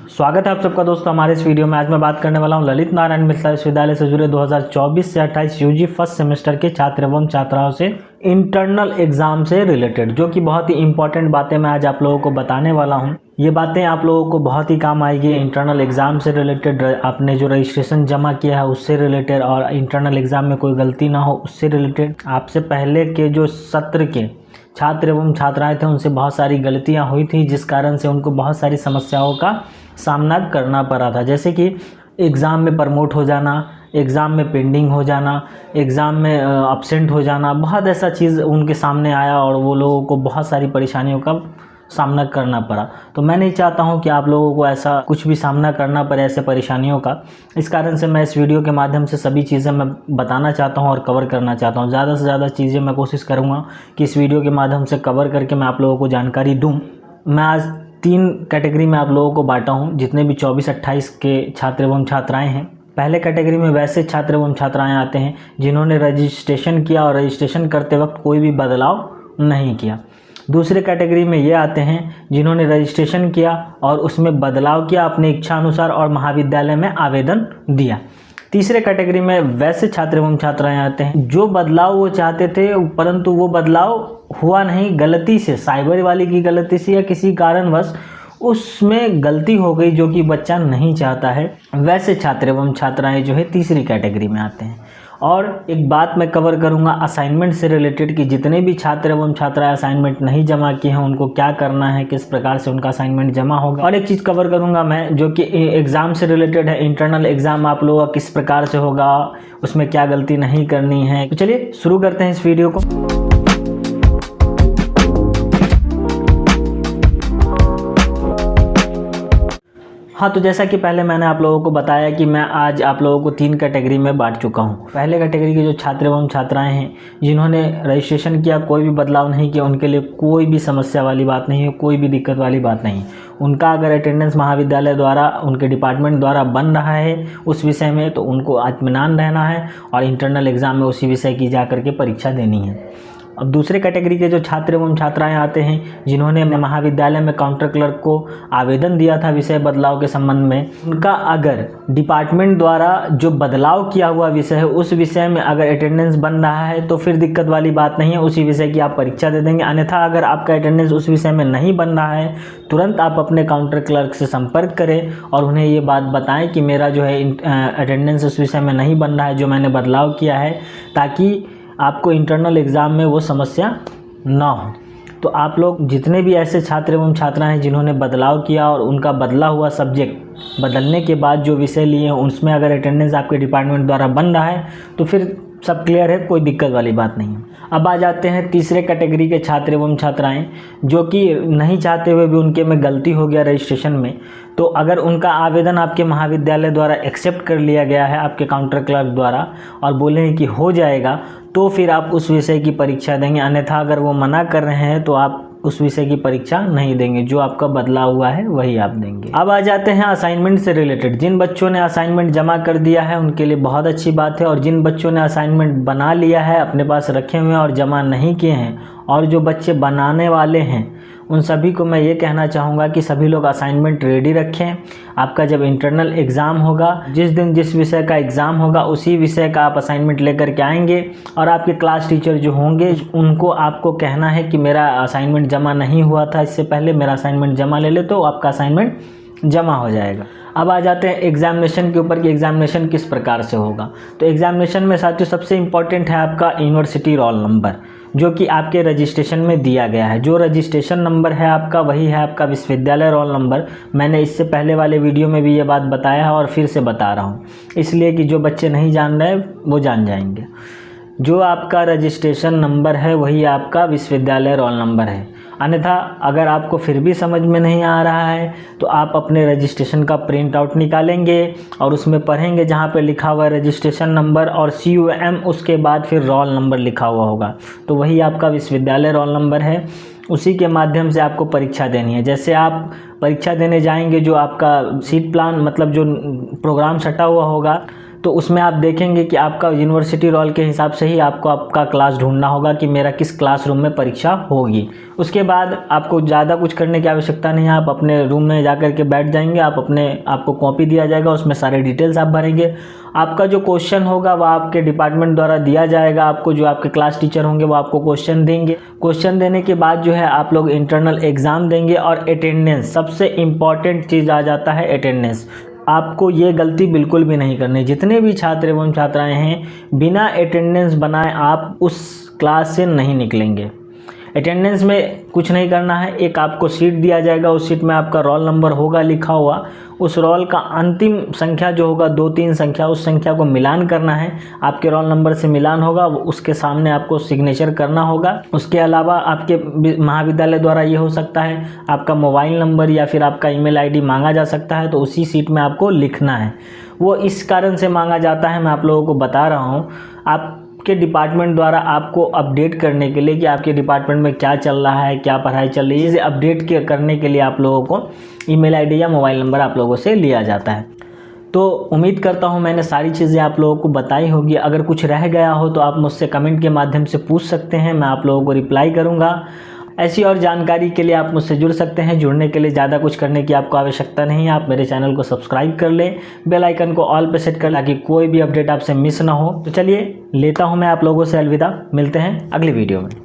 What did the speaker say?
स्वागत है आप सबका दोस्तों हमारे इस वीडियो में। आज मैं बात करने वाला हूं ललित नारायण मिथिला विश्वविद्यालय से जुड़े 2024 से 28 यूजी फर्स्ट सेमेस्टर के छात्र एवं छात्राओं से इंटरनल एग्जाम से रिलेटेड, जो कि बहुत ही इंपॉर्टेंट बातें मैं आज आप लोगों को बताने वाला हूं। ये बातें आप लोगों को बहुत ही काम आएगी। इंटरनल एग्जाम से रिलेटेड, आपने जो रजिस्ट्रेशन जमा किया है उससे रिलेटेड, और इंटरनल एग्जाम में कोई गलती ना हो उससे रिलेटेड। आपसे पहले के जो सत्र के छात्र एवं छात्राएं थे उनसे बहुत सारी गलतियां हुई थी, जिस कारण से उनको बहुत सारी समस्याओं का सामना करना पड़ा था। जैसे कि एग्ज़ाम में प्रमोट हो जाना, एग्ज़ाम में पेंडिंग हो जाना, एग्ज़ाम में अब्सेंट हो जाना, बहुत ऐसा चीज़ उनके सामने आया और वो लोगों को बहुत सारी परेशानियों का सामना करना पड़ा। तो मैं नहीं चाहता हूं कि आप लोगों को ऐसा कुछ भी सामना करना पड़े, ऐसे परेशानियों का। इस कारण से मैं इस वीडियो के माध्यम से सभी चीज़ें मैं बताना चाहता हूं और कवर करना चाहता हूं। ज़्यादा से ज़्यादा चीज़ें मैं कोशिश करूंगा कि इस वीडियो के माध्यम से कवर करके मैं आप लोगों को जानकारी दूँ। मैं आज 3 कैटेगरी में आप लोगों को बांटा हूं, जितने भी 24-28 के छात्र एवं छात्राएं हैं। पहले कैटेगरी में वैसे छात्र एवं छात्राएं आते हैं जिन्होंने रजिस्ट्रेशन किया और रजिस्ट्रेशन करते वक्त कोई भी बदलाव नहीं किया। दूसरे कैटेगरी में ये आते हैं जिन्होंने रजिस्ट्रेशन किया और उसमें बदलाव किया अपने इच्छा अनुसार और महाविद्यालय में आवेदन दिया। तीसरे कैटेगरी में वैसे छात्र एवं छात्राएं आते हैं जो बदलाव वो चाहते थे परंतु वो बदलाव हुआ नहीं, गलती से, साइबर वाली की गलती से या किसी कारणवश उसमें गलती हो गई जो कि बच्चा नहीं चाहता है। वैसे छात्र एवं छात्राएं जो है तीसरी कैटेगरी में आते हैं। और एक बात मैं कवर करूंगा असाइनमेंट से रिलेटेड कि जितने भी छात्र एवं छात्राएं असाइनमेंट नहीं जमा किए हैं उनको क्या करना है, किस प्रकार से उनका असाइनमेंट जमा होगा। और एक चीज़ कवर करूंगा मैं जो कि एग्ज़ाम से रिलेटेड है। इंटरनल एग्ज़ाम आप लोगों का किस प्रकार से होगा, उसमें क्या गलती नहीं करनी है। तो चलिए शुरू करते हैं इस वीडियो को। हाँ, तो जैसा कि पहले मैंने आप लोगों को बताया कि मैं आज आप लोगों को 3 कैटेगरी में बांट चुका हूँ। पहले कैटेगरी के जो छात्र एवं छात्राएं हैं जिन्होंने रजिस्ट्रेशन किया, कोई भी बदलाव नहीं किया, उनके लिए कोई भी समस्या वाली बात नहीं है, कोई भी दिक्कत वाली बात नहीं है। उनका अगर अटेंडेंस महाविद्यालय द्वारा, उनके डिपार्टमेंट द्वारा बन रहा है उस विषय में, तो उनको इत्मीनान रहना है और इंटरनल एग्ज़ाम में उसी विषय की जा करके परीक्षा देनी है। अब दूसरे कैटेगरी के जो छात्र एवं छात्राएं आते हैं जिन्होंने महाविद्यालय में काउंटर क्लर्क को आवेदन दिया था विषय बदलाव के संबंध में, उनका अगर डिपार्टमेंट द्वारा जो बदलाव किया हुआ विषय है उस विषय में अगर अटेंडेंस बन रहा है तो फिर दिक्कत वाली बात नहीं है, उसी विषय की आप परीक्षा दे देंगे। अन्यथा अगर आपका अटेंडेंस उस विषय में नहीं बन रहा है, तुरंत आप अपने काउंटर क्लर्क से संपर्क करें और उन्हें ये बात बताएं कि मेरा जो है अटेंडेंस उस विषय में नहीं बन रहा है जो मैंने बदलाव किया है, ताकि आपको इंटरनल एग्ज़ाम में वो समस्या ना हो। तो आप लोग जितने भी ऐसे छात्र एवं छात्राएं हैं जिन्होंने बदलाव किया और उनका बदला हुआ सब्जेक्ट बदलने के बाद जो विषय लिए हैं उसमें अगर अटेंडेंस आपके डिपार्टमेंट द्वारा बन रहा है तो फिर सब क्लियर है, कोई दिक्कत वाली बात नहीं है। अब आ जाते हैं तीसरे कैटेगरी के छात्र एवं छात्राएं जो कि नहीं चाहते हुए भी उनके में गलती हो गया रजिस्ट्रेशन में। तो अगर उनका आवेदन आपके महाविद्यालय द्वारा एक्सेप्ट कर लिया गया है आपके काउंटर क्लर्क द्वारा और बोले हैं कि हो जाएगा, तो फिर आप उस विषय की परीक्षा देंगे। अन्यथा अगर वो मना कर रहे हैं तो आप उस विषय की परीक्षा नहीं देंगे, जो आपका बदला हुआ है वही आप देंगे। अब आ जाते हैं असाइनमेंट से रिलेटेड। जिन बच्चों ने असाइनमेंट जमा कर दिया है उनके लिए बहुत अच्छी बात है, और जिन बच्चों ने असाइनमेंट बना लिया है, अपने पास रखे हुए हैं और जमा नहीं किए हैं, और जो बच्चे बनाने वाले हैं उन सभी को मैं ये कहना चाहूँगा कि सभी लोग असाइनमेंट रेडी रखें। आपका जब इंटरनल एग्ज़ाम होगा, जिस दिन जिस विषय का एग्ज़ाम होगा उसी विषय का आप असाइनमेंट लेकर के आएंगे, और आपके क्लास टीचर जो होंगे उनको आपको कहना है कि मेरा असाइनमेंट जमा नहीं हुआ था इससे पहले, मेरा असाइनमेंट जमा ले ले, तो आपका असाइनमेंट जमा हो जाएगा। अब आ जाते हैं एग्जामिनेशन के ऊपर कि एग्जामिनेशन किस प्रकार से होगा। तो एग्जामिनेशन में साथियों सबसे इम्पॉर्टेंट है आपका यूनिवर्सिटी रोल नंबर, जो कि आपके रजिस्ट्रेशन में दिया गया है। जो रजिस्ट्रेशन नंबर है आपका वही है आपका विश्वविद्यालय रोल नंबर। मैंने इससे पहले वाले वीडियो में भी ये बात बताया है और फिर से बता रहा हूँ, इसलिए कि जो बच्चे नहीं जान रहे वो जान जाएंगे। जो आपका रजिस्ट्रेशन नंबर है वही आपका विश्वविद्यालय रोल नंबर है। अन्यथा अगर आपको फिर भी समझ में नहीं आ रहा है तो आप अपने रजिस्ट्रेशन का प्रिंट आउट निकालेंगे और उसमें पढ़ेंगे जहाँ पे लिखा हुआ है रजिस्ट्रेशन नंबर और CUM, उसके बाद फिर रोल नंबर लिखा हुआ होगा, तो वही आपका विश्वविद्यालय रोल नंबर है। उसी के माध्यम से आपको परीक्षा देनी है। जैसे आप परीक्षा देने जाएंगे, जो आपका सीट प्लान मतलब जो प्रोग्राम सटा हुआ होगा, तो उसमें आप देखेंगे कि आपका यूनिवर्सिटी रोल के हिसाब से ही आपको आपका क्लास ढूंढना होगा कि मेरा किस क्लासरूम में परीक्षा होगी। उसके बाद आपको ज़्यादा कुछ करने की आवश्यकता नहीं है, आप अपने रूम में जा कर के बैठ जाएंगे, आपको कॉपी दिया जाएगा, उसमें सारे डिटेल्स आप भरेंगे। आपका जो क्वेश्चन होगा वह आपके डिपार्टमेंट द्वारा दिया जाएगा, आपको जो आपके क्लास टीचर होंगे वो आपको क्वेश्चन देंगे। क्वेश्चन देने के बाद जो है आप लोग इंटरनल एग्ज़ाम देंगे। और अटेंडेंस, सबसे इम्पॉर्टेंट चीज़ आ जाता है अटेंडेंस। आपको ये गलती बिल्कुल भी नहीं करनी। जितने भी छात्र एवं छात्राएं हैं, बिना अटेंडेंस बनाए आप उस क्लास से नहीं निकलेंगे। अटेंडेंस में कुछ नहीं करना है, एक आपको सीट दिया जाएगा, उस सीट में आपका रोल नंबर होगा लिखा हुआ, उस रोल का अंतिम संख्या जो होगा 2-3 संख्या, उस संख्या को मिलान करना है, आपके रोल नंबर से मिलान होगा, उसके सामने आपको सिग्नेचर करना होगा। उसके अलावा आपके महाविद्यालय द्वारा ये हो सकता है आपका मोबाइल नंबर या फिर आपका ईमेल आईडी मांगा जा सकता है, तो उसी सीट में आपको लिखना है। वो इस कारण से मांगा जाता है, मैं आप लोगों को बता रहा हूँ, आपके डिपार्टमेंट द्वारा आपको अपडेट करने के लिए कि आपके डिपार्टमेंट में क्या चल रहा है, क्या पढ़ाई चल रही है, इसे अपडेट करने के लिए आप लोगों को ईमेल आईडी या मोबाइल नंबर आप लोगों से लिया जाता है। तो उम्मीद करता हूँ मैंने सारी चीज़ें आप लोगों को बताई होगी। अगर कुछ रह गया हो तो आप मुझसे कमेंट के माध्यम से पूछ सकते हैं, मैं आप लोगों को रिप्लाई करूँगा। ऐसी और जानकारी के लिए आप मुझसे जुड़ सकते हैं। जुड़ने के लिए ज़्यादा कुछ करने की आपको आवश्यकता नहीं है, आप मेरे चैनल को सब्सक्राइब कर लें, बेल आइकन को ऑल पे सेट कर ताकि कोई भी अपडेट आपसे मिस ना हो। तो चलिए लेता हूँ मैं आप लोगों से अलविदा, मिलते हैं अगली वीडियो में।